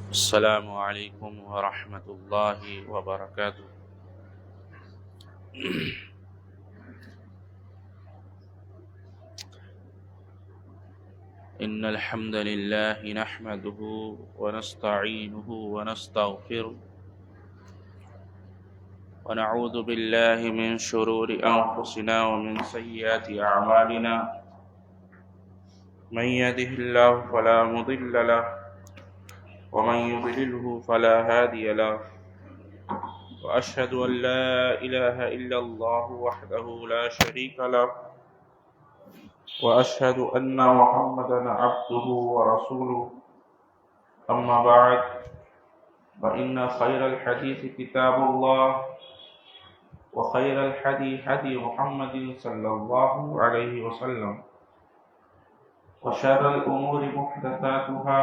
السلام علیکم ورحمۃ اللہ وبرکاتہ۔ ان الحمد للہ نحمده ونستعینه ونستغفره ونعوذ باللہ من شرور انفسنا ومن سیئات اعمالنا، من يهده الله فلا مضل له ومن يضلله فلا هادي له، وأشهد أن لا إله إلا الله وحده لا شريك له، وأشهد أن محمدا عبده ورسوله. أما بعد، فإن خير الحديث كتاب الله، وخير الهدي هدي محمد صلى الله عليه وسلم، وشر الأمور محدثاتها،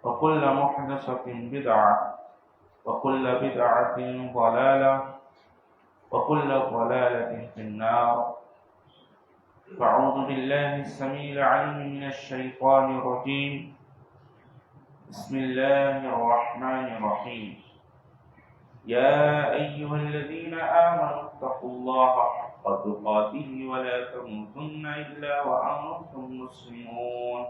وكل محدثة بدعة، وكل بدعة ضلالة، وكل ضلالة في النار. فأعوذ بالله السميع العليم من الشيطان الرجيم. بسم الله الرحمن الرحيم. يا أيها الذين آمنوا اتقوا الله حق تقاته ولا تموتن إلا وأنتم مسلمون.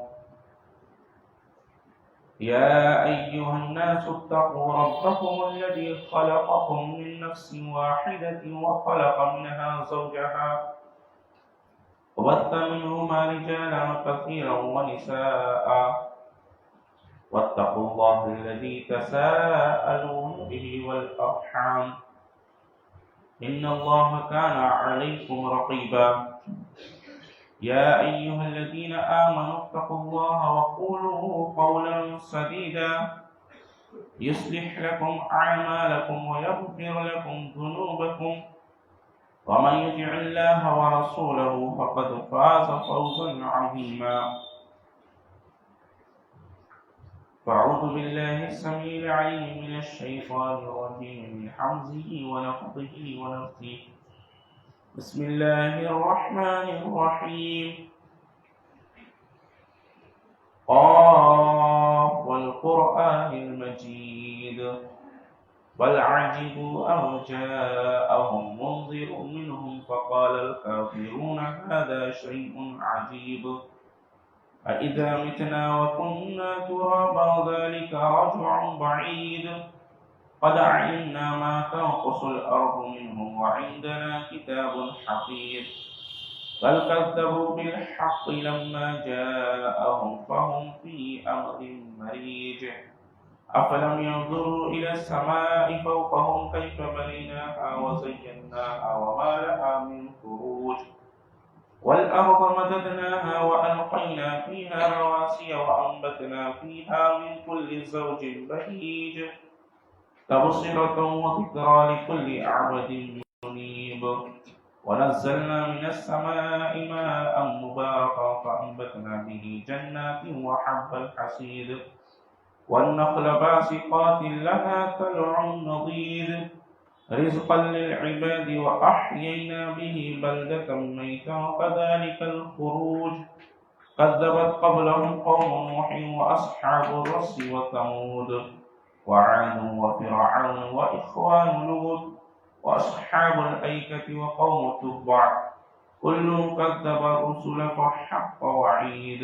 يا أيها الناس اتقوا ربكم الذي خلقكم من نفس واحدة وخلق منها زوجها، وبث منهما رجالا كثيرا ونساء، واتقوا الله الذي تساءلون به والأرحام، إن الله كان عليكم رقيبا. يا أيها الذين آمنوا اتقوا الله وقولوا قولا سديدا يصلح لكم أعمالكم ويغفر لكم ذنوبكم، ومن يطع الله ورسوله فقد فاز فوزا عظيما. فأعوذ بالله السميع العليم من الشيطان الرجيم من حمزه ونفخه ونفثه. بسم الله الرحمن الرحيم. قاف والقرآن المجيد، بل عجبوا أن جاءهم منذر منهم فقال الكافرون هذا شيء عجيب، أإذا متنا وكنا ترابا ذلك رجع بعيد، قد علمنا ما تنقص الأرض منهم وعندنا كتاب حفيظ، بل كذبوا بالحق لما جاءهم فهم في أمر مريج. أفلم ينظروا إلى السماء فوقهم كيف بنيناها وزيناها وما لها من فروج، والأرض مددناها وألقينا فيها رواسي وأنبتنا فيها من كل زوج بهيج، تبصرة وذكرى لكل عبد منيب. ونزلنا من السماء ماء مباركا فأنبتنا به جنات وحب الحصيد، والنخل باسقات لها طلع نضيد، رزقا للعباد وأحيينا به بلدة ميتا كذلك الخروج. كذبت قبلهم قوم نوح وأصحاب الرس وثمود وعاد وفرعون وإخوان لوط وأصحاب الأيكة وقوم تبع، كل كذب الرسل فحق وعيد.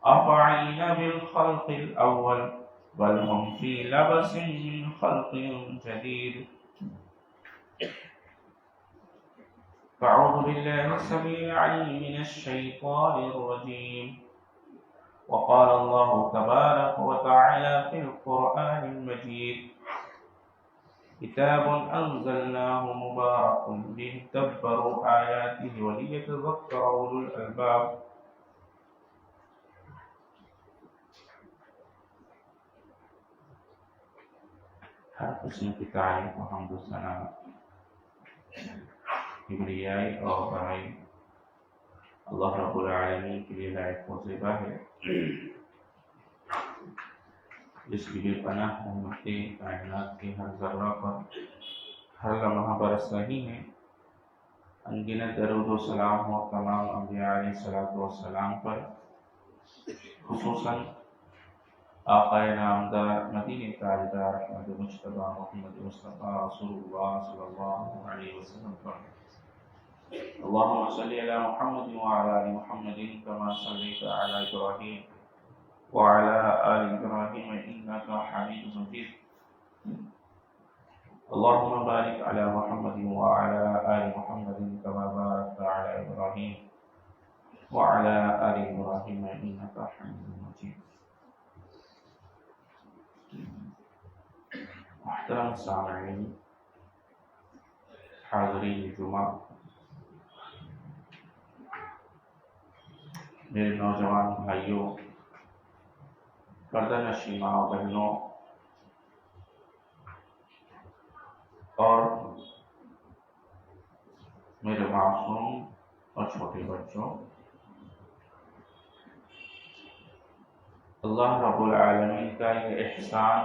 أفعينا بالخلق الأول، بل هم في لبس من خلق جديد. فأعوذ بالله السميع العليم من الشيطان الرجيم. وقال الله تبارك وتعالى في القرآن المجيد: كتاب أنزلناه مبارك ليدبروا آياته وليتذكر أولو الألباب. ہر قسم کی تعریف و حمد و ثنا کبریائی اور بڑائی اللہ رب العالمین کے لیے لائق و زیبا ہے، جس کی بے پناہ رحمتیں کائنات کے ہر ذرہ پر ہر لمحہ برس رہی ہیں، انگنت درود و سلام ہو تمام انبیاء علیہ الصلوۃ والسلام پر، خصوصاً آقا نامدار مدینہ تاجدار احمد مجتبیٰ محمد مصطفیٰ رسول اللہ صلی اللہ علیہ وسلم پر۔ اللهم صل على محمد وعلى آل محمد كما صليت على إبراهيم وعلى آل إبراهيم إنك حميد مجيد، اللهم بارك على محمد وعلى آل محمد كما باركت على إبراهيم وعلى آل إبراهيم إنك حميد مجيد۔ محترم سامعین، حاضرین جمعہ، میرے نوجوان بھائیوں، پردہ نشین ماں بہنوں اور میرے معصوم اور چھوٹے بچوں، اللہ رب العالمین کا یہ احسان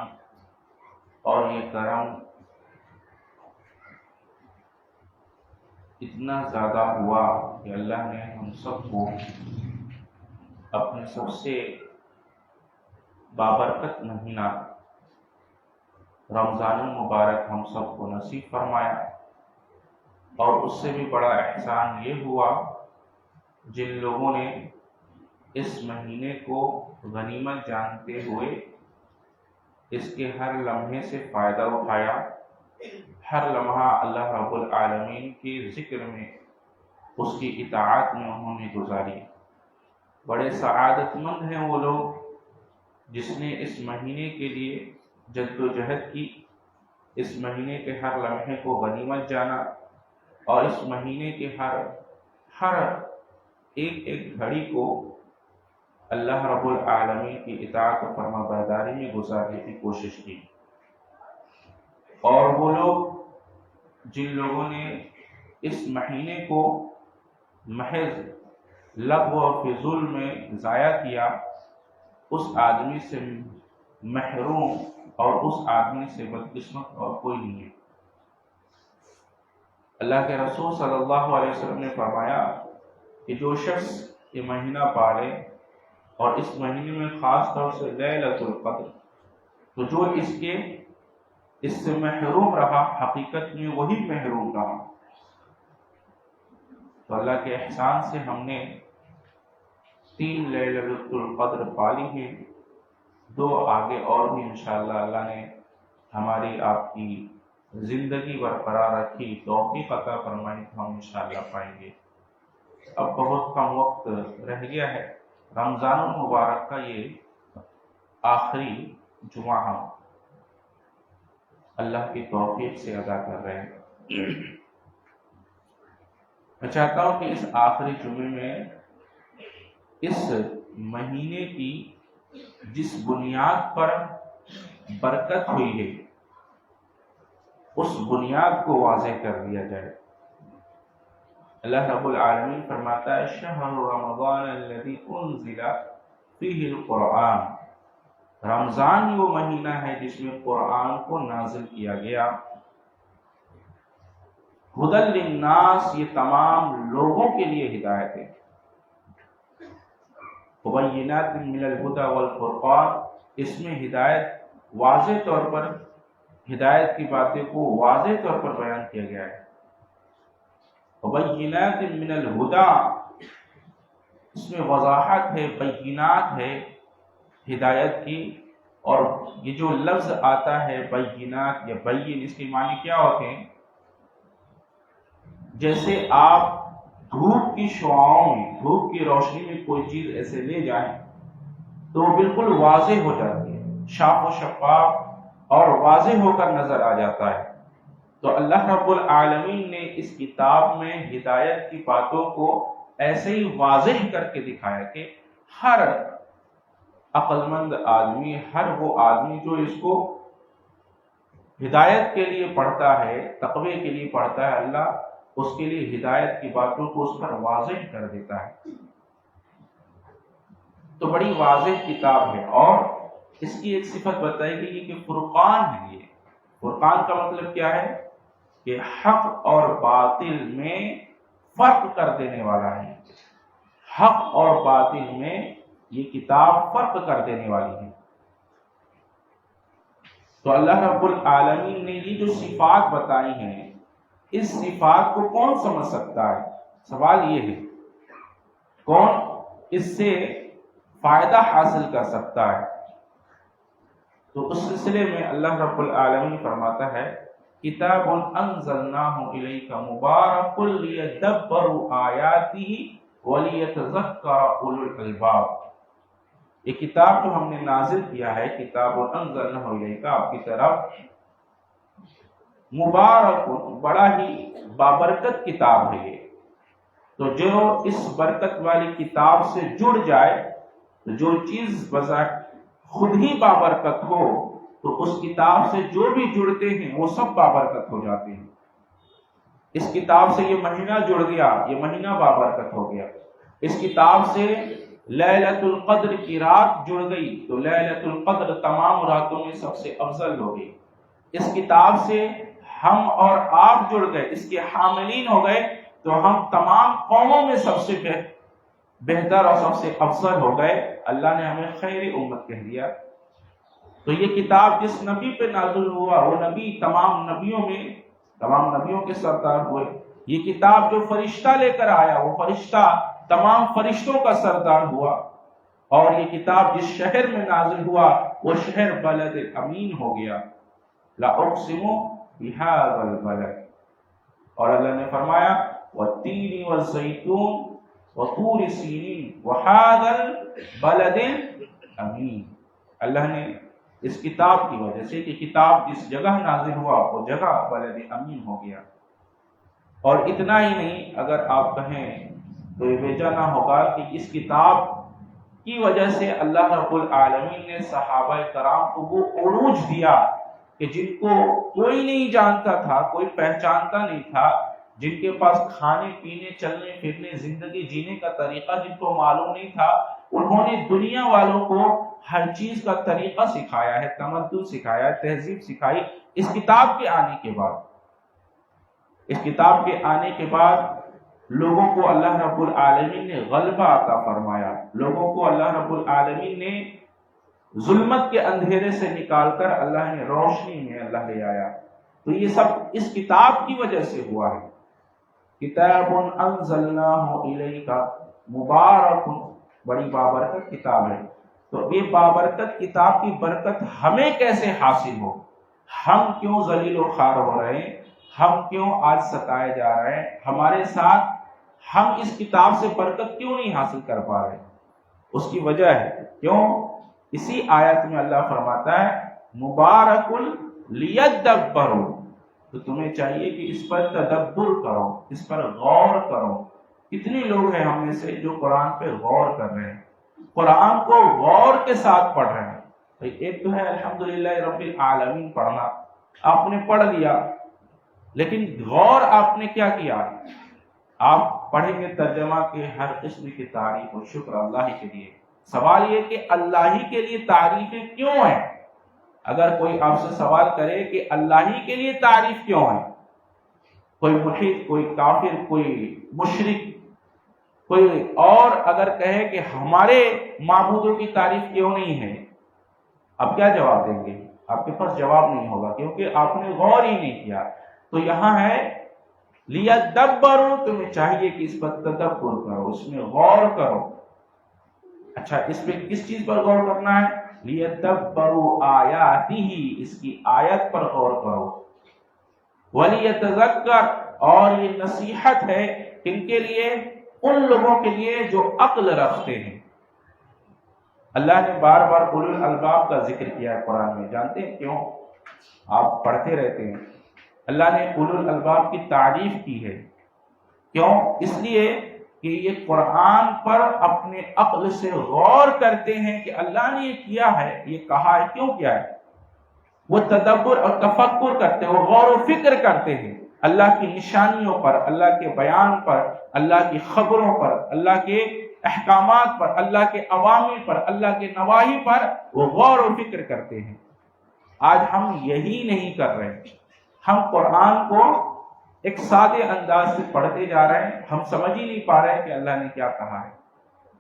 اور یہ کرم اتنا زیادہ ہوا کہ اللہ نے ہم سب کو اپنے سب سے بابرکت مہینہ رمضان المبارک ہم سب کو نصیب فرمایا، اور اس سے بھی بڑا احسان یہ ہوا جن لوگوں نے اس مہینے کو غنیمت جانتے ہوئے اس کے ہر لمحے سے فائدہ اٹھایا، ہر لمحہ اللہ رب العالمین کے ذکر میں، اس کی اطاعت میں انہوں نے گزاری۔ بڑے سعادت مند ہیں وہ لوگ جس نے اس مہینے کے لیے جد و جہد کی، اس مہینے کے ہر لمحے کو غنیمت جانا، اور اس مہینے کے ہر ایک گھڑی کو اللہ رب العالمین کی اطاعت و فرما برداری میں گزارنے کی کوشش کی۔ اور وہ لوگ جن لوگوں نے اس مہینے کو محض لغو و فضول میں ضائع کیا، اس آدمی سے محروم اور اس آدمی سے بدقسمت اور کوئی نہیں ہے۔ اللہ کے رسول صلی اللہ علیہ وسلم نے فرمایا کہ جو شخص یہ مہینہ پالے، اور اس مہینے میں خاص طور سے لیلۃ القدر، تو جو اس سے محروم رہا، حقیقت میں وہی محروم رہا۔ تو اللہ کے احسان سے ہم نے 3 لیلۃ القدر پالی ہیں، 2 آگے اور بھی انشاءاللہ اللہ نے ہماری آپ کی زندگی برقرار رکھی، توفیق عطا فرمائی تو ہم انشاءاللہ پائیں گے۔ اب بہت کم وقت رہ گیا ہے، رمضان المبارک کا یہ آخری جمعہ ہم اللہ کی توفیق سے ادا کر رہے ہیں۔ میں چاہتا ہوں کہ اس آخری جمعے میں اس مہینے کی جس بنیاد پر برکت ہوئی ہے، اس بنیاد کو واضح کر دیا جائے۔ اللہ رب العالمین فرماتا ہے شہر رمضان الذی انزل فیہ القرآن، رمضان وہ مہینہ ہے جس میں قرآن کو نازل کیا گیا، ہدی للناس، یہ تمام لوگوں کے لیے ہدایت ہے، وبینات من الہدی والفرقان، اس میں ہدایت واضح طور پر، ہدایت کی باتیں کو واضح طور پر بیان کیا گیا ہے۔ وبینات من الہدی، اس میں وضاحت ہے، بینات ہے ہدایت کی، اور یہ جو لفظ آتا ہے بینات یا بین، اس کے معنی کیا ہوتے ہیں؟ جیسے آپ دھوپ کی شعاؤں میں، دھوپ کی روشنی میں کوئی چیز ایسے لے جائیں تو وہ بالکل واضح ہو جاتی ہے، شاف و شفاف اور واضح ہو کر نظر آ جاتا ہے۔ تو اللہ رب العالمین نے اس کتاب میں ہدایت کی باتوں کو ایسے ہی واضح کر کے دکھایا کہ ہر عقل مند آدمی، ہر وہ آدمی جو اس کو ہدایت کے لیے پڑھتا ہے، تقوی کے لیے پڑھتا ہے، اللہ اس کے لیے ہدایت کی باتوں کو اس پر واضح کر دیتا ہے۔ تو بڑی واضح کتاب ہے، اور اس کی ایک صفت بتائی گئی کہ فرقان ہے۔ یہ فرقان کا مطلب کیا ہے؟ کہ حق اور باطل میں فرق کر دینے والا ہے، حق اور باطل میں یہ کتاب فرق کر دینے والی ہے۔ تو اللہ رب العالمین نے یہ جو صفات بتائی ہیں، اس صفات کو کون سمجھ سکتا ہے؟ سوال یہ ہے، کون اس سے فائدہ حاصل کر سکتا ہے؟ تو اس سلسلے میں اللہ رب العالمین فرماتا ہے کتاب انزلناہ الیک مبارک لیدبروا آیاتہ ولیتذکر اولو الالباب، یہ کتاب جو ہم نے نازل کیا ہے، کتاب انزلناہ الیک آپ کی طرف، مبارک بڑا ہی بابرکت کتاب ہے یہ، تو جو اس برکت والی کتاب سے جڑ جائے، تو جو چیز بذات خود ہی بابرکت ہو، تو اس کتاب سے جو بھی جڑتے ہیں وہ سب بابرکت ہو جاتے ہیں۔ اس کتاب سے یہ مہینہ جڑ گیا، یہ مہینہ بابرکت ہو گیا۔ اس کتاب سے لیلۃ القدر کی رات جڑ گئی، تو لیلۃ القدر تمام راتوں میں سب سے افضل ہو گئی۔ اس کتاب سے ہم اور آپ جڑ گئے، اس کے حاملین ہو گئے، تو ہم تمام قوموں میں سب سے بہتر اور سب سے افضل ہو گئے۔ اللہ نے ہمیں خیر امت کہہ دیا۔ تو یہ کتاب جس نبی پہ نازل ہوا، وہ نبی تمام نبیوں کے سردار ہوئے۔ یہ کتاب جو فرشتہ لے کر آیا، وہ فرشتہ تمام فرشتوں کا سردار ہوا۔ اور یہ کتاب جس شہر میں نازل ہوا، وہ شہر بلد امین ہو گیا۔ لا اقسم بہذا البلد، اور اللہ نے فرمایا والتین والزیتون وطور سینین وہذا البلد الامین، اللہ نے اس کتاب کی وجہ سے کہ کتاب جس جگہ نازل ہوا وہ جگہ بلد امین ہو گیا۔ اور اتنا ہی نہیں، اگر آپ کہیں تو یہ بیجا نہ ہوگا کہ اس کتاب کی وجہ سے اللہ رب العالمین نے صحابہ کرام کو وہ عروج دیا کہ جن کو کوئی نہیں جانتا تھا، کوئی پہچانتا نہیں تھا، جن کے پاس کھانے پینے چلنے پھرنے زندگی جینے کا طریقہ جن کو معلوم نہیں تھا، انہوں نے دنیا والوں کو ہر چیز کا طریقہ سکھایا ہے، تمدن سکھایا ہے، تہذیب سکھائی۔ اس کتاب کے آنے کے بعد، اس کتاب کے آنے کے بعد لوگوں کو اللہ رب العالمین نے غلبہ عطا فرمایا، لوگوں کو اللہ رب العالمین نے ظلمت کے اندھیرے سے نکال کر اللہ نے روشنی میں اللہ لے آیا۔ تو یہ سب اس کتاب کی وجہ سے ہوا ہے۔ کتاب انزلناہ الیک مبارک، بڑی بابرکت کتاب ہے۔ تو یہ بابرکت کتاب کی برکت ہمیں کیسے حاصل ہو؟ ہم کیوں ذلیل و خوار ہو رہے ہیں؟ ہم کیوں آج ستائے جا رہے ہیں؟ ہمارے ساتھ ہم اس کتاب سے برکت کیوں نہیں حاصل کر پا رہے؟ اس کی وجہ ہے کیوں؟ اسی آیت میں اللہ فرماتا ہے مبارک لیدبروا، تو تمہیں چاہیے کہ اس پر تدبر کرو، اس پر غور کرو۔ کتنے لوگ ہیں ہم میں سے جو قرآن پہ غور کر رہے ہیں، قرآن کو غور کے ساتھ پڑھ رہے ہیں؟ ایک تو ہے الحمدللہ رب العالمین پڑھنا، آپ نے پڑھ لیا، لیکن غور آپ نے کیا کیا؟ آپ پڑھیں گے ترجمہ کے ہر قسم کی تعریف و شکر اللہ ہی کے لیے۔ سوال یہ کہ اللہ ہی کے لیے تعریفیں کیوں ہیں؟ اگر کوئی آپ سے سوال کرے کہ اللہ ہی کے لیے تعریف کیوں ہے، کوئی ملحد، کوئی کافر، کوئی مشرک، کوئی اور اگر کہے کہ ہمارے معبودوں کی تعریف کیوں نہیں ہے، اب کیا جواب دیں گے؟ آپ کے پاس جواب نہیں ہوگا، کیونکہ آپ نے غور ہی نہیں کیا۔ تو یہاں ہے لیدبروا، تمہیں چاہیے کہ اس پر تدبر کرو، اس میں غور کرو۔ اچھا، اس پہ کس چیز پر غور کرنا ہے؟ لیدبروا آیاتہ، اس کی آیت پر غور کرو۔ ولیتذکر، اور یہ نصیحت ہے کن کے لیے؟ ان لوگوں کے لیے جو عقل رکھتے ہیں۔ اللہ نے بار بار اولو الالباب کا ذکر کیا ہے قرآن میں، جانتے ہیں کیوں؟ آپ پڑھتے رہتے ہیں۔ اللہ نے اولو الالباب کی تعریف کی ہے، کیوں؟ اس لیے کہ یہ قرآن پر اپنے عقل سے غور کرتے ہیں کہ اللہ نے یہ کیا ہے، یہ کہا ہے، کیوں کیا ہے۔ وہ تدبر اور تفکر کرتے ہیں، وہ غور و فکر کرتے ہیں اللہ کی نشانیوں پر، اللہ کے بیان پر، اللہ کی خبروں پر، اللہ کے احکامات پر، اللہ کے اوامر پر، اللہ کے نواہی پر وہ غور و فکر کرتے ہیں۔ آج ہم یہی نہیں کر رہے۔ ہم قرآن کو ایک سادے انداز سے پڑھتے جا رہے ہیں، ہم سمجھ ہی نہیں پا رہے کہ اللہ نے کیا کہا ہے،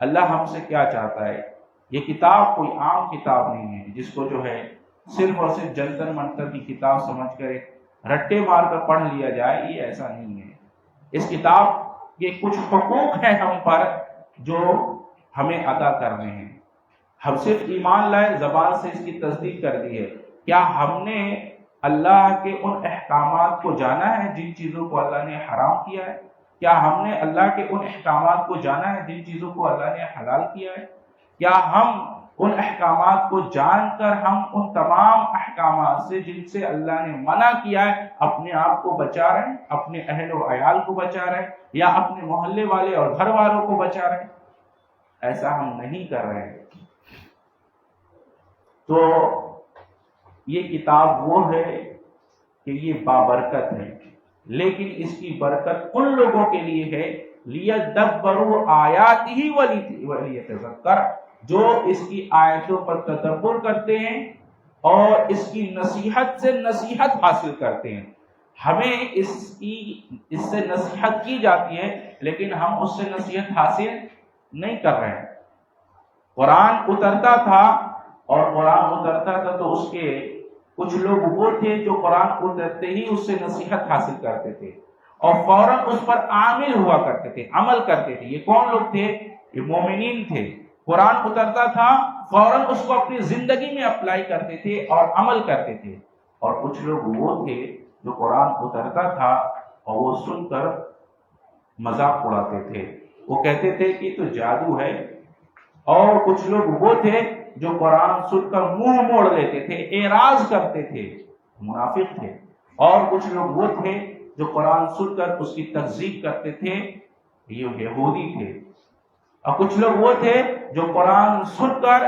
اللہ ہم سے کیا چاہتا ہے۔ یہ کتاب کوئی عام کتاب نہیں ہے جس کو جو ہے صرف اور صرف جنتر منتر کی کتاب سمجھ کر رٹے مار کر پڑھ لیا جائے، یہ ایسا نہیں ہے۔ اس کتاب کے کچھ حقوق ہیں ہم پر جو ہمیں ادا کرنے ہیں۔ ہم صرف ایمان لائے، زبان سے اس کی تصدیق کر دی ہے، کیا ہم نے اللہ کے ان احکامات کو جانا ہے جن چیزوں کو اللہ نے حرام کیا ہے؟ کیا ہم نے اللہ کے ان احکامات کو جانا ہے جن چیزوں کو اللہ نے حلال کیا ہے؟ کیا ہم ان احکامات کو جان کر ہم ان تمام احکامات سے جن سے اللہ نے منع کیا ہے اپنے آپ کو بچا رہے ہیں، اپنے اہل و عیال کو بچا رہے ہیں، یا اپنے محلے والے اور گھر والوں کو بچا رہے ہیں؟ ایسا ہم نہیں کر رہے ہیں۔ تو یہ کتاب وہ ہے کہ یہ بابرکت ہے، لیکن اس کی برکت ان لوگوں کے لیے ہے لیدبروا آیاتہ ولیتذکر، جو اس کی آیتوں پر تدبر کرتے ہیں اور اس کی نصیحت سے نصیحت حاصل کرتے ہیں۔ ہمیں اس سے نصیحت کی جاتی ہے لیکن ہم اس سے نصیحت حاصل نہیں کر رہے ہیں۔ قرآن اترتا تھا اور قرآن اترتا تھا تو اس کے کچھ لوگ وہ تھے جو قرآن اترتے ہی اس سے نصیحت حاصل کرتے تھے اور فوراً اس پر عامل ہوا کرتے تھے، عمل کرتے تھے۔ یہ کون لوگ تھے؟ یہ مومنین تھے۔ قرآن اترتا تھا فوراً اس کو اپنی زندگی میں اپلائی کرتے تھے اور عمل کرتے تھے، اور کچھ لوگ وہ تھے جو قرآن اترتا تھا اور وہ سن کر مذاق اڑاتے تھے، وہ کہتے تھے کہ تو جادو ہے، اور کچھ لوگ وہ تھے جو قرآن سن کر منہ موڑ لیتے تھے، اعراض کرتے تھے، منافق تھے، اور کچھ لوگ وہ تھے جو قرآن سن کر اس کی تکذیب کرتے تھے، یہ یہودی تھے، اور کچھ لوگ وہ تھے جو قرآن سن کر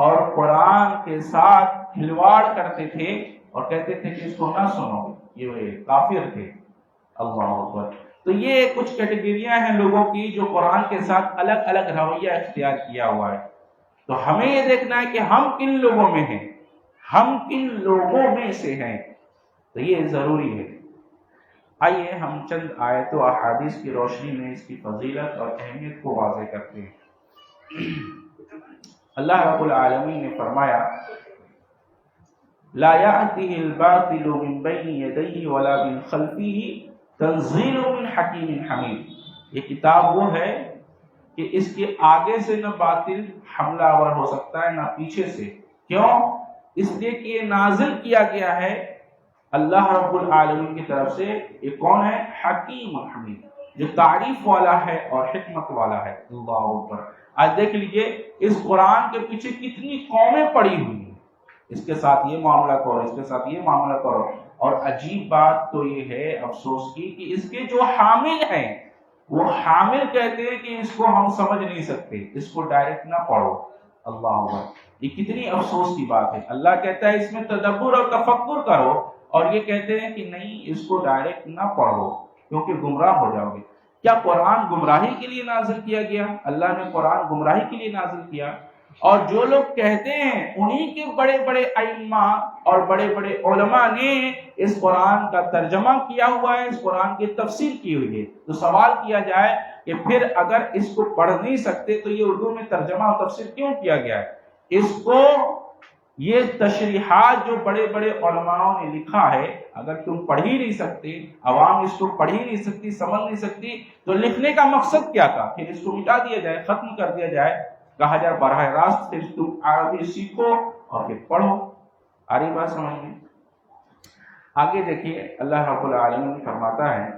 اور قرآن کے ساتھ کھلواڑ کرتے تھے اور کہتے تھے کہ اس کو نہ سنو، یہ کافر تھے۔ اللہ اکبر۔ تو یہ کچھ کیٹیگریاں ہیں لوگوں کی جو قرآن کے ساتھ الگ الگ رویہ اختیار کیا ہوا ہے۔ تو ہمیں یہ دیکھنا ہے کہ ہم کن لوگوں میں ہیں، ہم کن لوگوں میں سے ہیں، تو یہ ضروری ہے۔ آئیے ہم چند آیت و احادیث کی روشنی میں اس کی فضیلت اور اہمیت کو واضح کرتے ہیں۔ اللہ رب العالمین نے فرمایا لا يأتيه الباطل من بين يديه ولا من خلفه تنزيل من حکیم حمید۔ یہ کتاب وہ ہے کہ اس کے آگے سے نہ باطل حملہ آور ہو سکتا ہے نہ پیچھے سے۔ کیوں؟ اس لیے کہ یہ نازل کیا گیا ہے اللہ رب العالمین کی طرف سے۔ یہ کون ہے؟ حکیم حمید، جو تعریف والا ہے اور حکمت والا ہے۔ اللہ اکبر۔ آج دیکھ لیجئے اس قرآن کے پیچھے کتنی قومیں پڑی ہوئی ہیں، اس کے ساتھ یہ معاملہ کرو، اس کے ساتھ یہ معاملہ کرو، اور عجیب بات تو یہ ہے افسوس کی کہ اس کے جو حامل ہیں وہ حامل کہتے ہیں کہ اس کو ہم سمجھ نہیں سکتے، اس کو ڈائریکٹ نہ پڑھو۔ اللہ اکبر۔ یہ کتنی افسوس کی بات ہے۔ اللہ کہتا ہے اس میں تدبر اور تفکر کرو، اور یہ کہتے ہیں کہ نہیں اس کو ڈائریکٹ نہ پڑھو کیونکہ گمراہ ہو جاؤ گے۔ کیا قرآن گمراہی کے لیے نازل کیا گیا؟ اللہ نے قرآن گمراہی کے لیے نازل کیا، اور جو لوگ کہتے ہیں انہی کے بڑے بڑے ائمہ اور بڑے بڑے علماء نے اس قرآن کا ترجمہ کیا ہوا ہے، اس قرآن کی تفسیر کی ہوئی ہے۔ تو سوال کیا جائے کہ پھر اگر اس کو پڑھ نہیں سکتے تو یہ اردو میں ترجمہ اور تفسیر کیوں کیا گیا ہے؟ اس کو یہ تشریحات جو بڑے بڑے علماء نے لکھا ہے، اگر تم پڑھ ہی نہیں سکتے، عوام اس کو پڑھ ہی نہیں سکتی، سمجھ نہیں سکتی، تو لکھنے کا مقصد کیا تھا؟ پھر اس کو مٹا دیا جائے، ختم کر دیا جائے، کہا جائے براہ راست پھر تم عربی سیکھو اور پھر پڑھو۔ آ رہی بات سمجھ میں؟ آگے دیکھیے اللہ رب العالمین فرماتا ہے،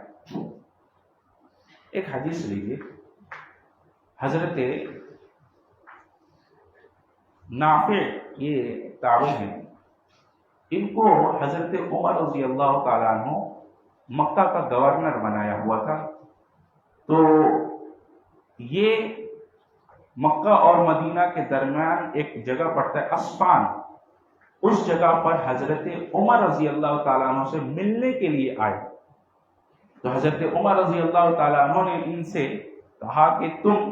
ایک حدیث لیجیے، حضرت نافع یہ تابعی ہیں، ان کو حضرت عمر رضی اللہ تعالیٰ عنہ مکہ کا گورنر بنایا ہوا تھا۔ تو یہ مکہ اور مدینہ کے درمیان ایک جگہ پڑتا ہے اسفان، اس جگہ پر حضرت عمر رضی اللہ تعالیٰ عنہ سے ملنے کے لیے آئے۔ تو حضرت عمر رضی اللہ تعالیٰ عنہ نے ان سے کہا کہ تم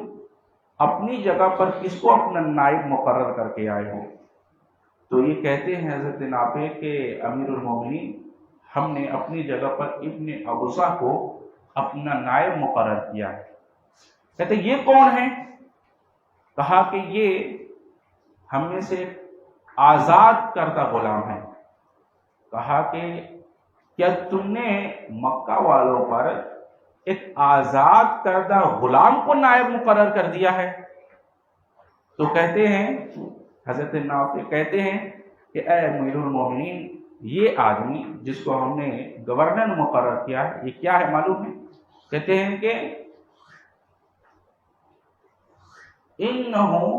اپنی جگہ پر کس کو اپنا نائب مقرر کر کے آئے ہو؟ تو یہ کہتے ہیں حضرت نافع کہ امیر المومنین ہم نے اپنی جگہ پر ابن ابزہ کو اپنا نائب مقرر کیا ہے۔ کہتے یہ کون ہے؟ کہا کہ یہ ہم میں سے آزاد کردہ غلام ہے۔ کہا کہ کیا تم نے مکہ والوں پر ایک آزاد کردہ غلام کو نائب مقرر کر دیا ہے؟ تو کہتے ہیں حضرت نافع کہتے ہیں کہ اے امیر المومنین، یہ آدمی جس کو ہم نے گورنر مقرر کیا ہے یہ کیا ہے معلوم ہے؟ کہتے ہیں کہ انہو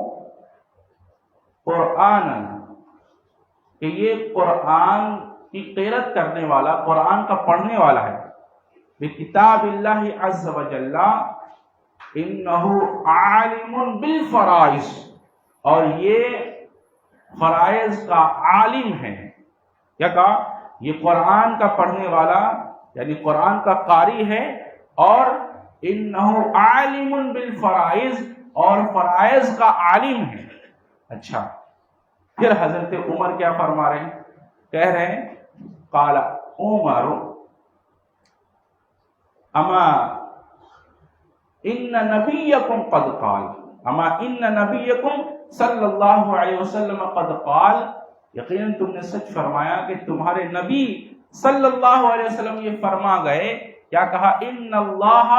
قرآن، کہ یہ قرآن کی قرأت کرنے والا، قرآن کا پڑھنے والا ہے، بکتاب اللہ عز وجل انہو عالم بالفرائض، اور یہ فرائض کا عالم ہے۔ کیا کہا؟ یہ قرآن کا پڑھنے والا یعنی قرآن کا قاری ہے، اور انہو عالم بالفرائض، اور فرائض کا عالم ہے۔ اچھا، پھر حضرت عمر کیا فرما رہے ہیں؟ کہہ رہے ہیں قال عمر اما ان نبیکم قد قال، اما ان نبیکم صلی اللہ علیہ وسلم قد قال، یقیناً تم نے سچ فرمایا کہ تمہارے نبی صلی اللہ علیہ وسلم یہ فرما گئے۔ کیا کہا؟ ان اللہ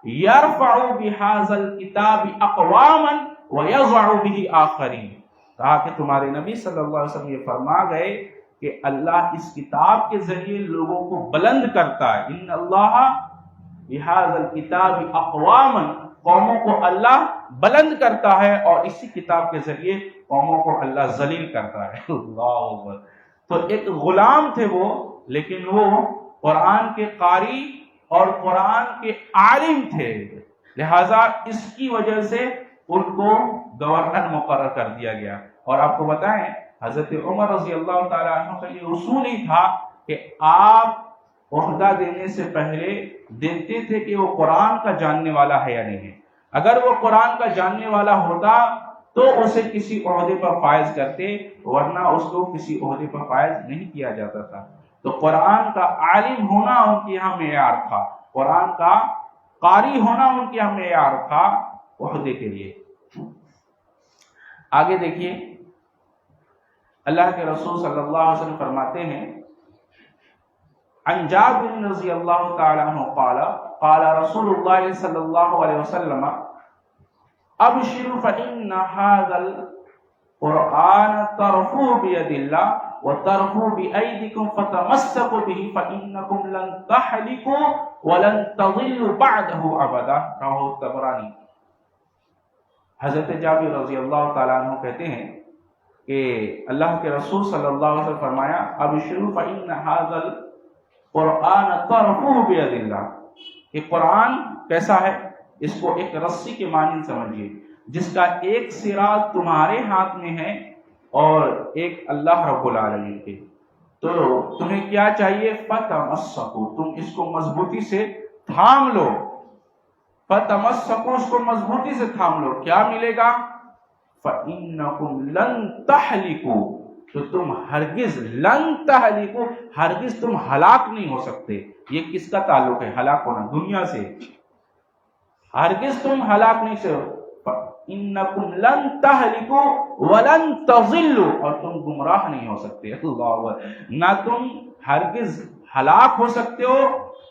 یرفع بہذا الکتاب اقواما ویضع بہ آخرین، کہا کہ تمہارے نبی صلی اللہ علیہ وسلم یہ فرما گئے کہ اللہ اس کتاب کے ذریعے لوگوں کو بلند کرتا ہے۔ ان اللہ بہذا الکتاب اقواما، قوموں کو اللہ بلند کرتا ہے، اور اسی کتاب کے ذریعے قوموں کو اللہ ذلیل کرتا ہے۔ اللہ اکبر۔ تو ایک غلام تھے وہ، لیکن وہ قرآن کے قاری اور قرآن کے عالم تھے، لہذا اس کی وجہ سے ان کو گورنر مقرر کر دیا گیا۔ اور آپ کو بتائیں حضرت عمر رضی اللہ تعالیٰ عنہ کا یہ اصول ہی تھا کہ آپ عہدہ دینے سے پہلے دیکھتے تھے کہ وہ قرآن کا جاننے والا ہے یا نہیں ہے۔ اگر وہ قرآن کا جاننے والا ہوتا تو اسے کسی عہدے پر فائز کرتے، ورنہ اس کو کسی عہدے پر فائز نہیں کیا جاتا تھا۔ تو قرآن کا عالم ہونا ان کے یہاں معیار تھا، قرآن کا قاری ہونا ان کے یہاں معیار تھا عہدے کے لیے۔ آگے دیکھیے، اللہ کے رسول صلی اللہ علیہ وسلم فرماتے ہیں عن جابر رضی اللہ تعالی عنہ قال قال رسول اللہ صلی اللہ علیہ وسلم ابشروا فإن هذا القرآن ترفوه بيد الله وترفوه بأيديكم فتمسكوا به فإنكم لن تهلكوا ولن تضلوا بعده أبدا، رواه الطبراني۔ حضرت جابر رضی اللہ تعالیٰ عنہ کہتے ہیں کہ اللہ کے رسول صلی اللہ علیہ وسلم فرمایا ابشروا فإن هذا القرآن ترفوه بيد الله، کہ قرآن کیسا ہے؟ اس کو ایک رسی کے مانند سمجھیے، جس کا ایک سرا تمہارے ہاتھ میں ہے اور ایک اللہ رب العالمین کے۔ تو تمہیں کیا چاہیے؟ فتمسکوا، تم اس کو مضبوطی سے تھام لو، فتمسکوا، اس کو مضبوطی سے تھام لو۔ کیا ملے گا؟ فإنکم لن تہلکوا، تو تم ہرگز لن تہلکوا، ہرگز تم ہلاک نہیں ہو سکتے۔ یہ کس کا تعلق ہے؟ ہلاک ہونا، دنیا سے۔ ہرگز تم ہلاک نہیں سے، انکم لن تہلکوا ولن تضلوا، اور تم گمراہ نہیں ہو سکتے۔ اللہ اکبر۔ نہ تم ہرگز ہلاک ہو سکتے ہو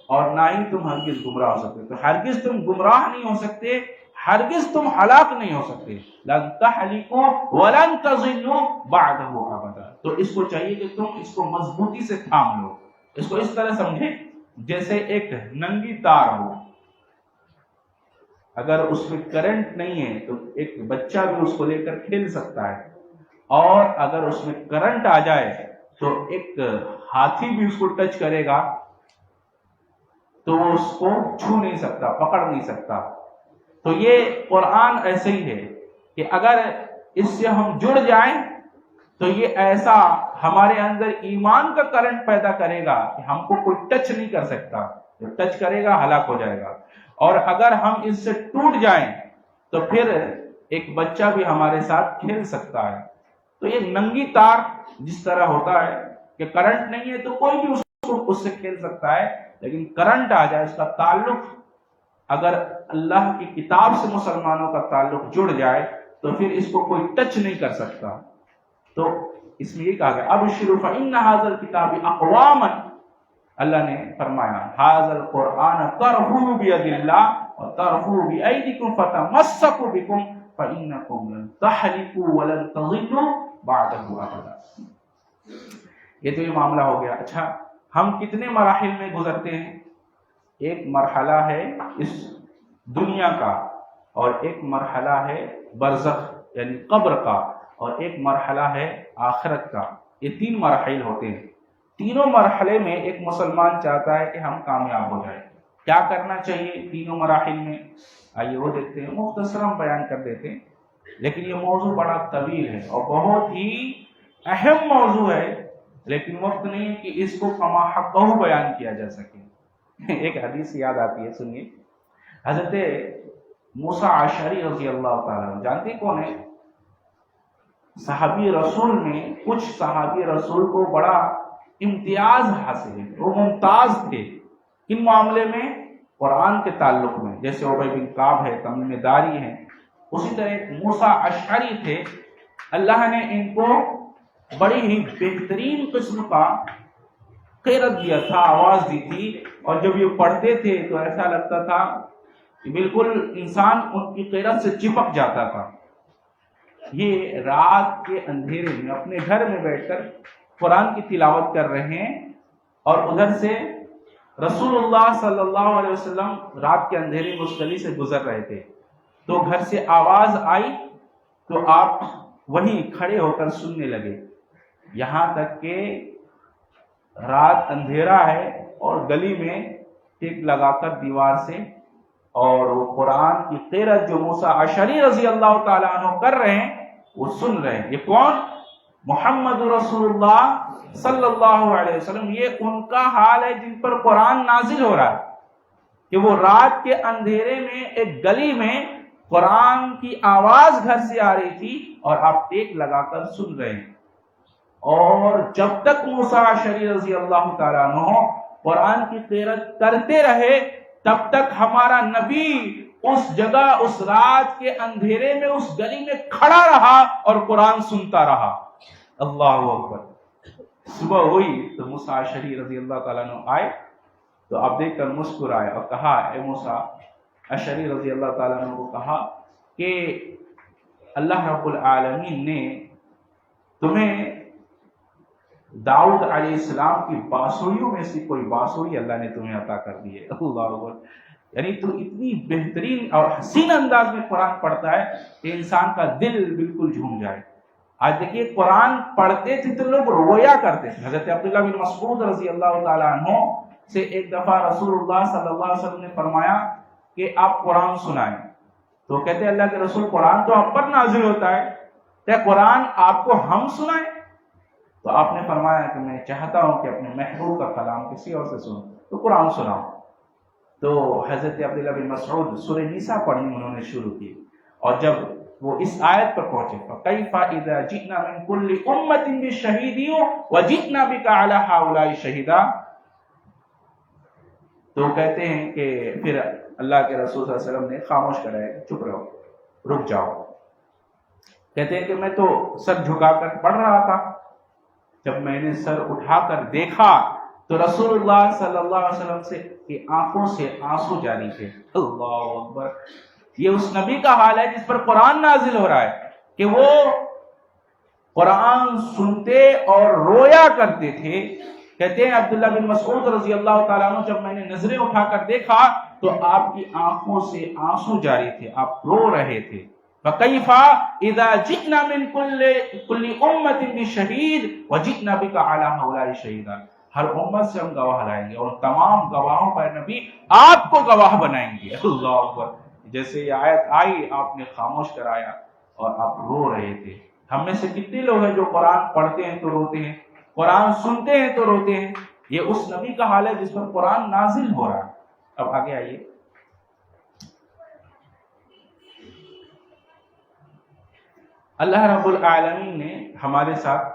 اور نہ ہی تم ہرگز گمراہ ہو سکتے، تو ہرگز تم گمراہ نہیں ہو سکتے، ہرگز تم ہلاک نہیں ہو سکتے۔ لن تہلکوا ولن تضلوا بعدہ ابدا، تو اس کو چاہیے کہ تم اس کو مضبوطی سے تھام لو۔ اس کو اس طرح سمجھے جیسے ایک ننگی تار ہو، اگر اس میں کرنٹ نہیں ہے تو ایک بچہ بھی اس کو لے کر کھیل سکتا ہے، اور اگر اس میں کرنٹ آ جائے تو ایک ہاتھی بھی اس کو ٹچ کرے گا تو وہ اس کو چھو نہیں سکتا، پکڑ نہیں سکتا۔ تو یہ قرآن ایسے ہی ہے کہ اگر اس سے ہم جڑ جائیں تو یہ ایسا ہمارے اندر ایمان کا کرنٹ پیدا کرے گا کہ ہم کو کوئی ٹچ نہیں کر سکتا، جو ٹچ کرے گا ہلاک ہو جائے گا۔ اور اگر ہم اس سے ٹوٹ جائیں تو پھر ایک بچہ بھی ہمارے ساتھ کھیل سکتا ہے۔ تو یہ ننگی تار جس طرح ہوتا ہے کہ کرنٹ نہیں ہے تو کوئی بھی اس اس سے کھیل سکتا ہے، لیکن کرنٹ آ جائے، اس کا تعلق اگر اللہ کی کتاب سے مسلمانوں کا تعلق جڑ جائے تو پھر اس کو کوئی ٹچ نہیں کر سکتا۔ تو اس میں یہ کہا گیا ابشروا فإن هذا الكتاب اقواما، اللہ نے فرمایا هذا القرآن طرحوا بيد الله وطرحوا بأيديكم فتمسكوا بكم فإنكم لن تحلفوا ولن تضلوا بعده أبدا۔ یہ تو یہ معاملہ ہو گیا۔ اچھا، ہم کتنے مراحل میں گزرتے ہیں؟ ایک مرحلہ ہے اس دنیا کا، اور ایک مرحلہ ہے برزخ یعنی قبر کا، اور ایک مرحلہ ہے آخرت کا۔ یہ 3 مراحل ہوتے ہیں۔ تینوں مرحلے میں ایک مسلمان چاہتا ہے کہ ہم کامیاب ہو جائیں۔ کیا کرنا چاہیے تینوں مراحل میں؟ آئیے وہ دیکھتے ہیں، مختصراً بیان کر دیتے ہیں، لیکن یہ موضوع بڑا طویل ہے اور بہت ہی اہم موضوع ہے، لیکن وقت نہیں ہے کہ اس کو کما حقہ بیان کیا جا سکے۔ ایک حدیث یاد آتی ہے، سنیے۔ حضرت موسیٰ اشعری رضی اللہ تعالیٰ، جانتے کون ہے؟ صحابی رسول میں کچھ صحابی رسول کو بڑا امتیاز حاصل ہے، وہ ممتاز تھے ان معاملے میں، قرآن کے تعلق میں، جیسے ابی بن کعب ہے، تمیم داری ہیں، اسی طرح ایک موسیٰ اشعری تھے۔ اللہ نے ان کو بڑی ہی بہترین قسم کا قیرت دیا تھا، آواز دی تھی، اور جب یہ پڑھتے تھے تو ایسا لگتا تھا کہ بالکل انسان ان کی قیرت سے چپک جاتا تھا۔ یہ رات کے اندھیرے میں اپنے گھر میں بیٹھ کر قرآن کی تلاوت کر رہے ہیں، اور ادھر سے رسول اللہ صلی اللہ علیہ وسلم رات کے اندھیرے میں اس گلی سے گزر رہے تھے، تو گھر سے آواز آئی تو آپ وہیں کھڑے ہو کر سننے لگے، یہاں تک کہ رات اندھیرا ہے اور گلی میں ٹیک لگا کر دیوار سے، اور وہ قرآن کی قرأت جو موسیٰ اشعری رضی اللہ تعالیٰ عنہ کر رہے ہیں وہ سن رہے ہیں۔ یہ کون؟ محمد رسول اللہ صلی اللہ علیہ وسلم۔ یہ ان کا حال ہے جن پر قرآن نازل ہو رہا ہے، کہ وہ رات کے اندھیرے میں ایک گلی میں قرآن کی آواز گھر سے آ رہی تھی اور آپ ٹیک لگا کر سن رہے ہیں، اور جب تک موسیٰ اشعری رضی اللہ تعالیٰ عنہ قرآن کی قرأت کرتے رہے تب تک ہمارا نبی اس جگہ اس رات کے اندھیرے میں اس گلی میں کھڑا رہا اور قرآن سنتا رہا۔ اللہ اکبر۔ صبح ہوئی تو موسیٰ اشعری رضی اللہ تعالیٰ عنہ آئے تو آپ دیکھ کر مسکرائے اور کہا، اے موسیٰ اشعری رضی اللہ تعالیٰ عنہ کو کہا کہ اللہ رب العالمین نے تمہیں داؤد علیہ السلام کی بانسریوں میں سے کوئی بانسری اللہ نے تمہیں عطا کر دی ہے۔ اللہ اکبر۔ یعنی تو اتنی بہترین اور حسین انداز میں قرآن پڑھتا ہے کہ انسان کا دل بالکل جھوم جائے۔ آج دیکھیے، قرآن پڑھتے تھے تو لوگ رویا کرتے تھے۔ حضرت عبداللہ بن مسعود رضی اللہ تعالیٰ عنہ سے ایک دفعہ رسول اللہ صلی اللہ علیہ وسلم نے فرمایا کہ آپ قرآن سنائیں، تو کہتے ہیں اللہ کے رسول، قرآن تو آپ پر نازل ہوتا ہے، کیا قرآن آپ کو ہم سنائیں؟ تو آپ نے فرمایا کہ میں چاہتا ہوں کہ اپنے محبوب کا کلام کسی اور سے سنوں، تو قرآن سناؤ۔ تو حضرت عبداللہ بن مسعود سورہ نساء پڑھنی انہوں نے شروع کی، اور جب وہ اس آیت پر پہنچے فَكَيْفَ إِذَا جِئْنَا مِن كُلِّ أُمَّةٍ بِشَهِيدٍ وَجِئْنَا بِكَ عَلَى هَؤُلَاءِ شَهِيدًا، تو کہتے ہیں کہ پھر اللہ کے رسول صلی اللہ علیہ وسلم نے خاموش کرایا کہ چپ رہو، رک جاؤ۔ کہتے ہیں کہ میں تو سر جھکا کر پڑھ رہا تھا، جب میں نے سر اٹھا کر دیکھا تو رسول اللہ صلی اللہ علیہ وسلم سے کی آنکھوں سے آنسو جاری تھے۔ اللہ اکبر۔ یہ اس نبی کا حال ہے جس پر قرآن نازل ہو رہا ہے، کہ وہ قرآن سنتے اور رویا کرتے تھے۔ کہتے ہیں عبداللہ بن مسعود رضی اللہ تعالیٰ عنہ، جب میں نے نظریں اٹھا کر دیکھا تو آپ کی آنکھوں سے آنسو جاری تھے، آپ رو رہے تھے۔ فَكَيْفَ إِذَا جِئْنَا مِن كُلِّ أُمَّةٍ بِشَهِيدٍ وَجِئْنَا بِكَ عَلَى هَؤُلَاءِ شَهِيدًا، ہر امت سے ہم گواہ لائیں گے اور تمام گواہوں پر نبی آپ کو گواہ بنائیں گے۔ اللہ اکبر۔ جیسے یہ آیت آئی آپ نے خاموش کرایا اور آپ رو رہے تھے۔ ہم میں سے کتنے لوگ ہیں جو قرآن پڑھتے ہیں تو روتے ہیں، قرآن سنتے ہیں تو روتے ہیں؟ یہ اس نبی کا حال ہے جس پر قرآن نازل ہو رہا ہے۔ اب آگے آئیے۔ اللہ رب العالمین نے ہمارے ساتھ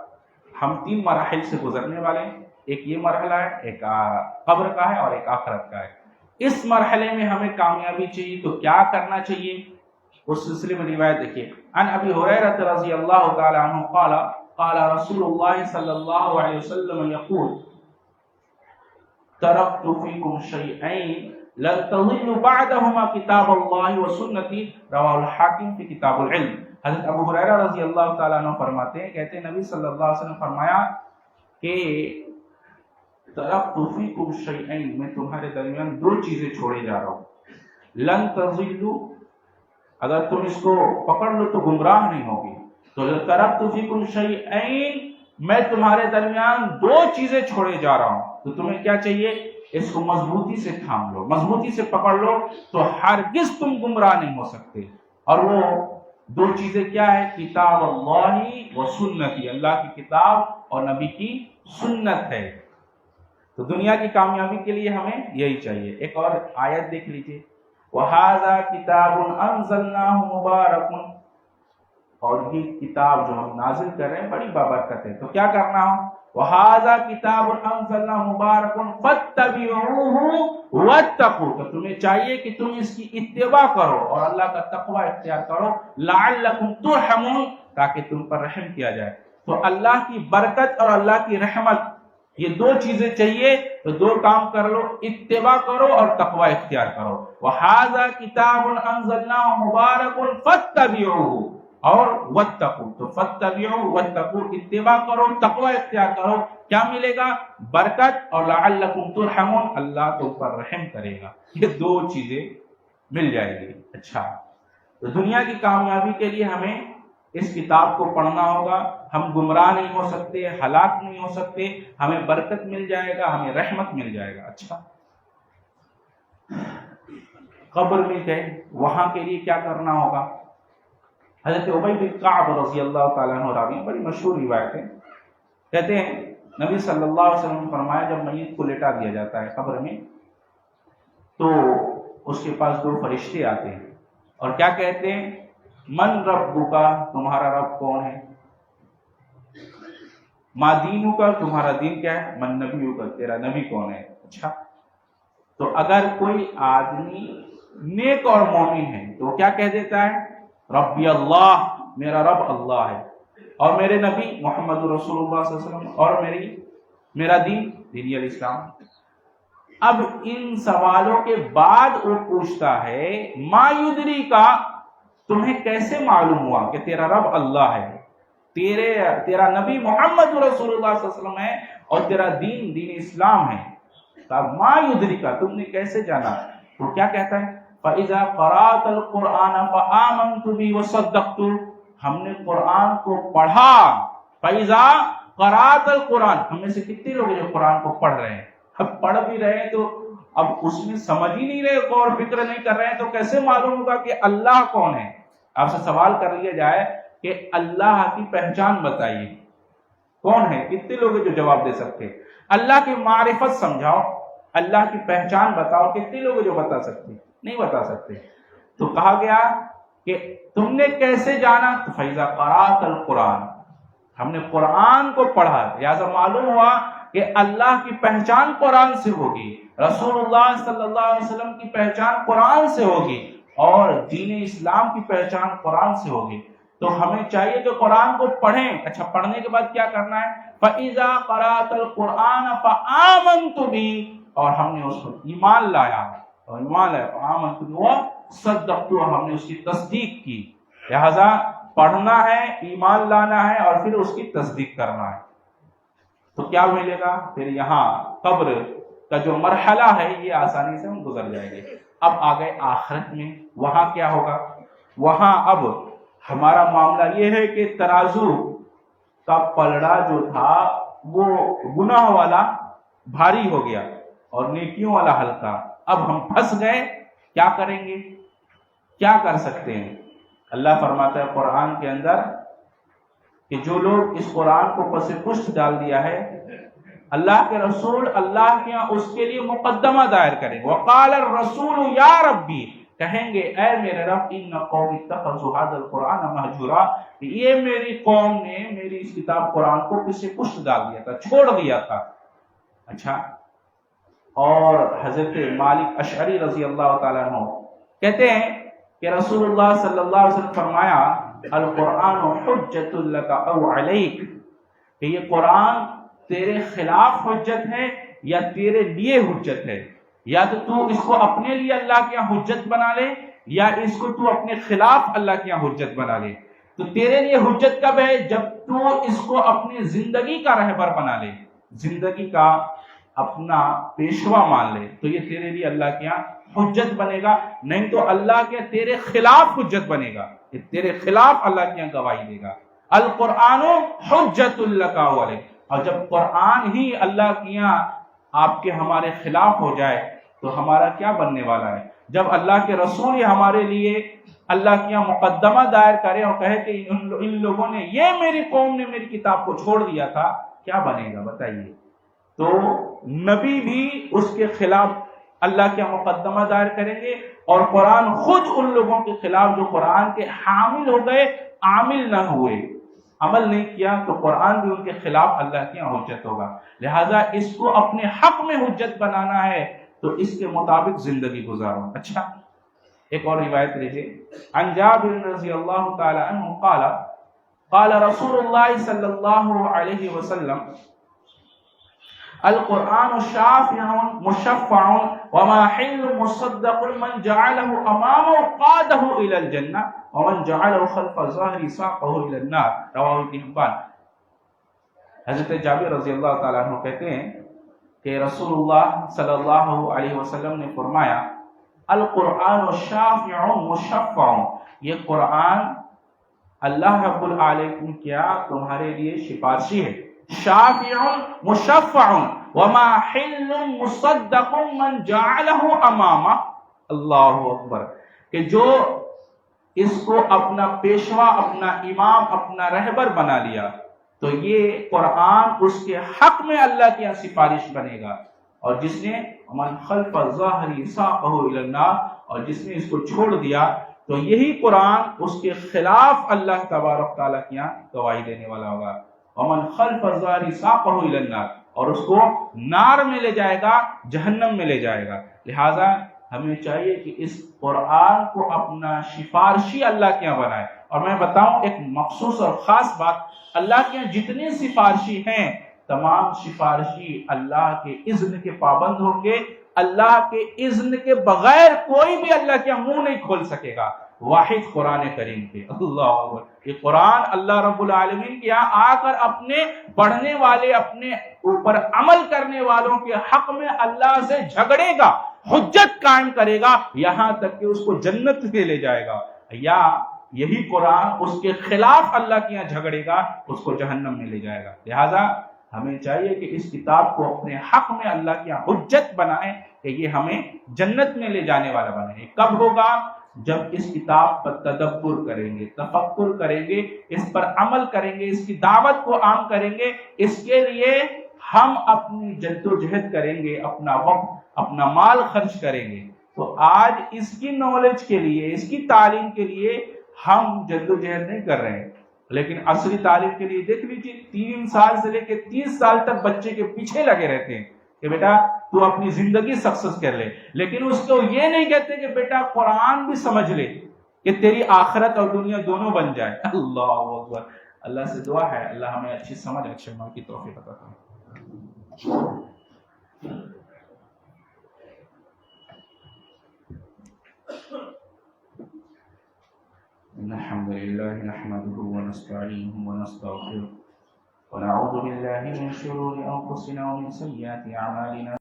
ہم 3 مراحل سے گزرنے والے ہیں، ایک یہ مرحلہ ہے، ایک قبر کا ہے اور ایک آخرت کا ہے۔ اس مرحلے میں ہمیں کامیابی چاہیے تو کیا کرنا چاہیے، اس سلسلے میں روایت دیکھیے۔ عن ابی ہریرہ رضی اللہ تعالی عنہ قال قال رسول اللہ صلی اللہ علیہ وسلم یقول ترکت فیکم شیئین لن تضلوا بعدہما کتاب اللہ وسنتی، رواه الحاکم فی کتاب العلم۔ حضرت ابو ہریرہ رضی اللہ تعالیٰ عنہ فرماتے ہیں، کہتے ہیں نبی صلی اللہ علیہ وسلم فرمایا کہ ترکت فیکم شیئین، میں تمہارے درمیان 2 چیزیں چھوڑے جا رہا ہوں۔ لن تضلوا، اگر تم اس کو پکڑ لو تو گمراہ نہیں ہوگی۔ تو ترکت فیکم شیئین، میں تمہارے درمیان 2 چیزیں چھوڑے جا رہا ہوں، تو تمہیں کیا چاہیے، اس کو مضبوطی سے تھام لو، مضبوطی سے پکڑ لو، تو ہرگز تم گمراہ نہیں ہو سکتے۔ اور وہ 2 چیزیں کیا ہے، کتاب اللہ و سنتی، اللہ کی کتاب اور نبی کی سنت ہے۔ تو دنیا کی کامیابی کے لیے ہمیں یہی چاہیے۔ ایک اور آیت دیکھ لیجئے، وَهَذَا كِتَابٌ أَنزَلْنَاهُ مُبَارَكٌ، اور یہ کتاب جو ہم نازل کر رہے ہیں بڑی بابرکت ہے، تو کیا کرنا ہو، وَهَذَا كِتَابٌ أَنزَلْنَاهُ مُبَارَكٌ فَاتَّبِعُوهُ وَاتَّقُوا، تو تمہیں چاہیے کہ تم اس کی اتباع کرو اور اللہ کا تقوی اختیار کرو، لَعَلَّكُمْ تُرْحَمُونَ، تاکہ تم پر رحم کیا جائے۔ تو اللہ کی برکت اور اللہ کی رحمت، یہ 2 چیزیں چاہیے، تو 2 کام کر لو، اتباع کرو اور تقوی اختیار کرو۔ وَهَذَا كِتَابٌ أَنزَلْنَاهُ مُبَارَكٌ فَاتَّبِعُوهُ، اور وَاتَّقُوا، تو فَاتَّبِعُوا وَاتَّقُوا، اتباع کرو، تقوی اختیار کرو، کیا ملے گا، برکت، اور لَعَلَّكُمْ تُرْحَمُونَ، اللہ تم پر رحم کرے گا۔ یہ 2 چیزیں مل جائے گی۔ اچھا، تو دنیا کی کامیابی کے لیے ہمیں اس کتاب کو پڑھنا ہوگا، ہم گمراہ نہیں ہو سکتے، ہلاک نہیں ہو سکتے، ہمیں برکت مل جائے گا، ہمیں رحمت مل جائے گا۔ اچھا، قبر میں گئے، وہاں کے لیے کیا کرنا ہوگا، حضرت ابی بن کعب رضی اللہ تعالیٰ عنہ راوی، بڑی مشہور روایت ہے، کہتے ہیں نبی صلی اللہ علیہ وسلم نے فرمایا جب میت کو لٹا دیا جاتا ہے قبر میں تو اس کے پاس 2 فرشتے آتے ہیں اور کیا کہتے ہیں، من ربک، تمہارا رب کون ہے، ما دینک، تمہارا دین کیا ہے، من نبیک، تیرا نبی کون ہے۔ اچھا، تو اگر کوئی آدمی نیک اور مومن ہے تو کیا کہہ دیتا ہے، ربی اللہ، میرا رب اللہ ہے، اور میرے نبی محمد رسول اللہ صلی اللہ علیہ وسلم، اور میرا دین دین الاسلام۔ اب ان سوالوں کے بعد وہ پوچھتا ہے، ما یدری کا، تمہیں کیسے معلوم ہوا کہ تیرا رب اللہ ہے، تیرا نبی محمد رسول اللہ صلی اللہ علیہ وسلم ہے، اور تیرا دین اسلام ہے، ما یدری کا، تم نے کیسے جانا، تو کیا کہتا ہے، فَإِذَا قَرَأْتَ الْقُرْآنَ فَآمَنْتُ بِهِ وَصَدَّقْتُ، ہم نے قرآن کو پڑھا، فَإِذَا قَرَأْتَ الْقُرْآنَ، ہم میں سے کتنے لوگ ہیں جو قرآن کو پڑھ رہے ہیں، اب پڑھ بھی رہے ہیں تو اب اس میں سمجھ ہی نہیں رہے، غور فکر نہیں کر رہے ہیں، تو کیسے معلوم ہوگا کہ اللہ کون ہے۔ آپ سے سوال کر لیا جائے کہ اللہ کی پہچان بتائیے، کون ہے، کتنے لوگ جو جواب دے سکتے، اللہ کی معرفت سمجھاؤ، اللہ کی پہچان بتاؤ، کتنے لوگ جو بتا سکتے، نہیں بتا سکتے۔ تو کہا گیا کہ تم نے کیسے جانا، تو فَإِذَا قَرَأْتَ الْقُرْآنَ، ہم نے قرآن کو پڑھا، لہذا معلوم ہوا کہ اللہ کی پہچان قرآن سے ہوگی، رسول اللہ صلی اللہ علیہ وسلم کی پہچان قرآن سے ہوگی، اور دین اسلام کی پہچان قرآن سے ہوگی۔ تو ہمیں چاہیے کہ قرآن کو پڑھیں۔ اچھا، پڑھنے کے بعد کیا کرنا ہے، فَإِذَا قَرَأْتَ الْقُرْآنَ فَآمَنْتُ بِهِ، اور ہم نے اس پر ایمان لایا، اور ایمان لایا، فَآمَنْتُ بِهِ وَصَدَّقْتُ، ہم نے اس کی تصدیق کی۔ لہذا پڑھنا ہے، ایمان لانا ہے، اور پھر اس کی تصدیق کرنا ہے، تو کیا ملے گا، پھر یہاں قبر کا جو مرحلہ ہے یہ آسانی سے ہم گزر جائیں گے۔ اب آگئے آخرت میں، وہاں کیا ہوگا، وہاں اب ہمارا معاملہ یہ ہے کہ ترازو کا پلڑا جو تھا وہ گناہ والا بھاری ہو گیا اور نیکیوں والا ہلکا۔ اب ہم پھنس گئے، کیا کریں گے، کیا کر سکتے ہیں؟ اللہ فرماتا ہے قرآن کے اندر کہ جو لوگ اس قرآن کو پس پشت ڈال دیا ہے، اللہ کے رسول اللہ کے یہاں اس کے لیے مقدمہ دائر کریں، وقال الرسول یا ربی، کہیں گے اے میرے رب ان قوم اتخذوا هذا القرآن مہجورا، یہ میری قوم نے میری اس کتاب قرآن کو پیچھے پشت ڈال دیا تھا، چھوڑ دیا تھا۔ اچھا، اور حضرت مالک اشعری رضی اللہ تعالیٰ عنہ کہتے ہیں کہ رسول اللہ صلی اللہ علیہ وسلم فرمایا القرآن حجت لک او علیک، کہ یہ قرآن تیرے خلاف حجت ہے یا تیرے لیے حجت ہے، یا تو اس کو اپنے لیے اللہ کے یہاں حجت بنا لے یا اس کو تو اپنے خلاف اللہ کے یہاں حجت بنا لے۔ تو تیرے لیے حجت کب ہے؟ جب تو اس کو اپنی زندگی کا رہبر بنا لے، زندگی کا اپنا پیشوا مان لے، تو یہ تیرے لیے اللہ کے یہاں حجت بنے گا، نہیں تو اللہ کے تیرے خلاف حجت بنے گا، یہ تیرے خلاف اللہ کے یہاں گواہی دے گا۔ القرآن حجت لک علیک، اور جب قرآن ہی اللہ کے یہاں آپ کے ہمارے خلاف ہو جائے تو ہمارا کیا بننے والا ہے؟ جب اللہ کے رسول ہمارے لیے اللہ کے یہاں مقدمہ دائر کرے اور کہے کہ ان لوگوں نے، یہ میری قوم نے میری کتاب کو چھوڑ دیا تھا، کیا بنے گا بتائیے؟ تو نبی بھی اس کے خلاف اللہ کے مقدمہ دائر کریں گے، اور قرآن خود ان لوگوں کے خلاف جو قرآن کے حامل ہو گئے، عامل نہ ہوئے، عمل نہیں کیا، تو قرآن بھی ان کے خلاف اللہ کی حجت ہوگا۔ لہٰذا اس کو اپنے حق میں حجت بنانا ہے تو اس کے مطابق زندگی گزارو۔ اچھا، ایک اور روایت لیجیے، عن جابر رضی اللہ تعالی عنہ قال قال رسول اللہ صلی اللہ علیہ وسلم القرآن شافع مشفع وماحل مصدق من جعله امامه قاده الى الجنہ ومن جعله خلف ظهره ساقه الى النار، رواه ابن حبان۔ حضرت جابر رضی اللہ تعالیٰ عنہ کہتے ہیں کہ رسول اللہ صلی اللہ علیہ وسلم نے فرمایا القرآن شافع مشفع، یہ قرآن اللہ رب العالمین کیا تمہارے لیے سفارشی ہے، شافع مشفع وماحل مصدق من جعله امامہ، اللہ اکبر، کہ جو اس کو اپنا پیشوا، اپنا امام، اپنا رہبر بنا لیا تو یہ قرآن اس کے حق میں اللہ کی سفارش بنے گا، اور جس نے من خلف ظاہری ساقہ الی النار، اور جس نے اس کو چھوڑ دیا تو یہی قرآن اس کے خلاف اللہ تبارک تعالیٰ کی گواہی دینے والا ہوگا۔ ومن خلف ظاہری ساقہ الی النار، اور اس کو نار میں لے جائے گا، جہنم میں لے جائے گا۔ لہٰذا ہمیں چاہیے کہ اس قرآن کو اپنا سفارشی اللہ کے یہاں بنائے۔ اور میں بتاؤں ایک مخصوص اور خاص بات، اللہ کے یہاں جتنے سفارشی ہیں تمام سفارشی اللہ کے اذن کے پابند ہوں گے، اللہ کے اذن کے بغیر کوئی بھی اللہ کے منہ نہیں کھول سکے گا، واحد قرآن کریم کے۔ اللہ اکبر، یہ قرآن اللہ رب العالمین کے یہاں آ کر اپنے پڑھنے والے، اپنے اوپر عمل کرنے والوں کے حق میں اللہ سے جھگڑے گا، حجت قائم کرے گا، یہاں تک کہ اس کو جنت میں لے جائے گا، یا یہی قرآن اس کے خلاف اللہ کے یہاں جھگڑے گا، اس کو جہنم میں لے جائے گا۔ لہٰذا ہمیں چاہیے کہ اس کتاب کو اپنے حق میں اللہ کی حجت بنائیں کہ یہ ہمیں جنت میں لے جانے والا بنے۔ کب ہوگا؟ جب اس کتاب پر تدبر کریں گے، تفکر کریں گے، اس پر عمل کریں گے، اس کی دعوت کو عام کریں گے، اس کے لیے ہم اپنی جد و جہد کریں گے، اپنا وقت، اپنا مال خرچ کریں گے۔ تو آج اس کی نالج کے لیے، اس کی تعلیم کے لیے ہم جد و جہد نہیں کر رہے ہیں، لیکن عصری تعلیم کے لیے دیکھ لیجیے 3 سال سے لے کے 30 سال تک بچے کے پیچھے لگے رہتے ہیں کہ بیٹا تو اپنی زندگی سکسس کر لے، لیکن اس کو یہ نہیں کہتے کہ بیٹا قرآن بھی سمجھ لے کہ تیری آخرت اور دنیا دونوں بن جائے۔ اللہ اکبر، اللہ سے دعا ہے اللہ ہمیں اچھی سمجھ، اچھے عمل کی توفیق عطا کرے۔ الحمد لله نحمده ونستعينه ونستغفره ونعوذ بالله من شرور أنفسنا ومن سيئات أعمالنا